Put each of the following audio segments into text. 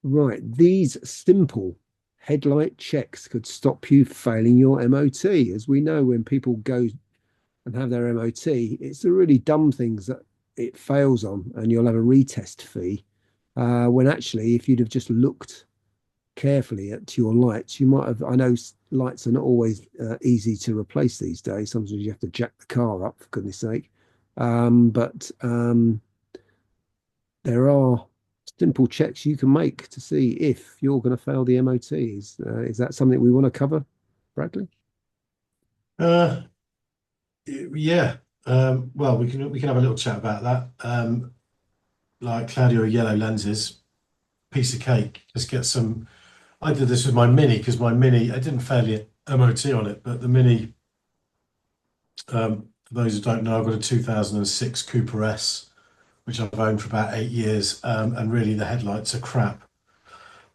Right, these simple headlight checks could stop you failing your MOT. As we know, when people go and have their MOT, it's the really dumb things that it fails on, and you'll have a retest fee. When actually, if you'd have just looked carefully at your lights, you might have. I know lights are not always easy to replace these days. Sometimes you have to jack the car up, for goodness sake. But there are simple checks you can make to see if you're going to fail the MOT. Is that something we want to cover, Bradley? Uh, yeah. Well, we can have a little chat about that. Like Claudio yellow lenses, piece of cake. Just get some. I did this with my Mini because my Mini, I didn't fail the MOT on it, but the Mini, for those who don't know, I've got a 2006 Cooper S, which I've owned for about 8 years, and really the headlights are crap.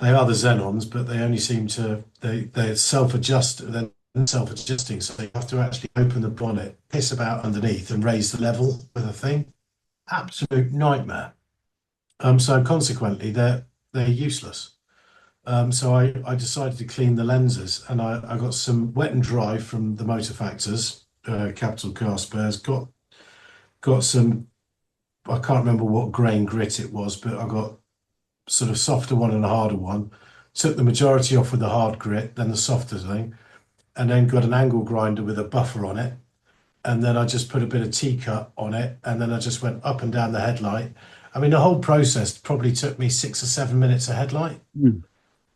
They are the Xenons, but they only seem to they're self-adjust, they're self-adjusting, so you have to actually open the bonnet, piss about underneath, and raise the level with a thing. Absolute nightmare. So consequently, they're useless. So I decided to clean the lenses, and I got some wet and dry from the Motor Factors, Capital Car Spares. Got some. I can't remember what grain grit it was, but I got sort of softer one and a harder one. Took the majority off with the hard grit, then the softer thing, and then got an angle grinder with a buffer on it. And then I just put a bit of T-cut on it, and then I just went up and down the headlight. I mean, the whole process probably took me 6 or 7 minutes a headlight, Mm.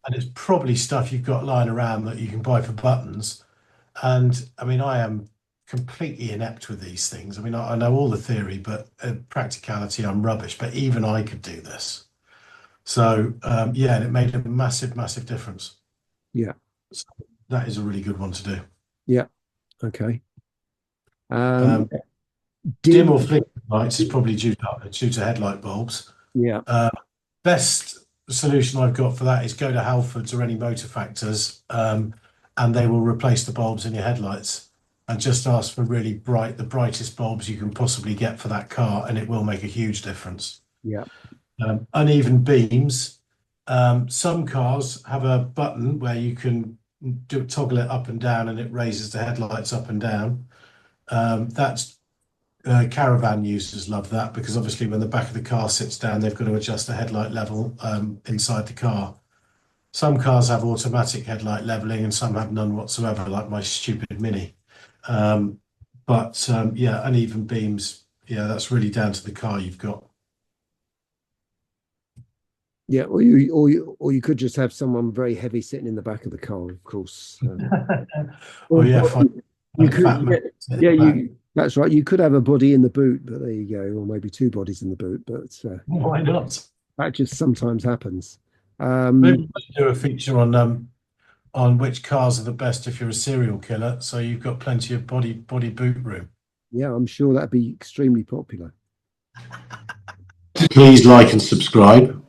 and it's probably stuff you've got lying around that you can buy for buttons. And I mean, I am completely inept with these things. I mean, I know all the theory, but in practicality, I'm rubbish. But even I could do this. So yeah, and it made a massive, massive difference. Yeah, So that is a really good one to do. yeah, okay. Um, Um, dim dim, or flicker lights is probably due to headlight bulbs. yeah, Uh, Best solution I've got for that is go to Halfords or any Motor Factors, and they will replace the bulbs in your headlights. And just ask for really bright, the brightest bulbs you can possibly get for that car, and it will make a huge difference. yeah, Uneven beams. Some cars have a button where you can toggle it up and down, and it raises the headlights up and down. That's Caravan users love that because obviously when the back of the car sits down, they've got to adjust the headlight level inside the car. Some cars have automatic headlight leveling, and some have none whatsoever, like my stupid Mini. Um, but yeah, uneven beams. Yeah, that's really down to the car you've got. yeah. Or you could just have someone very heavy sitting in the back of the car, of course. Oh Or yeah, fine. you Fat could, man yeah, sitting yeah, in the back. you. That's right. You could have a body in the boot, but there you go, or maybe two bodies in the boot. But Why not? that just sometimes happens. Maybe Um, we should do a feature on which cars are the best if you're a serial killer, so you've got plenty of body boot room. yeah, I'm sure that'd be extremely popular. Please like and subscribe.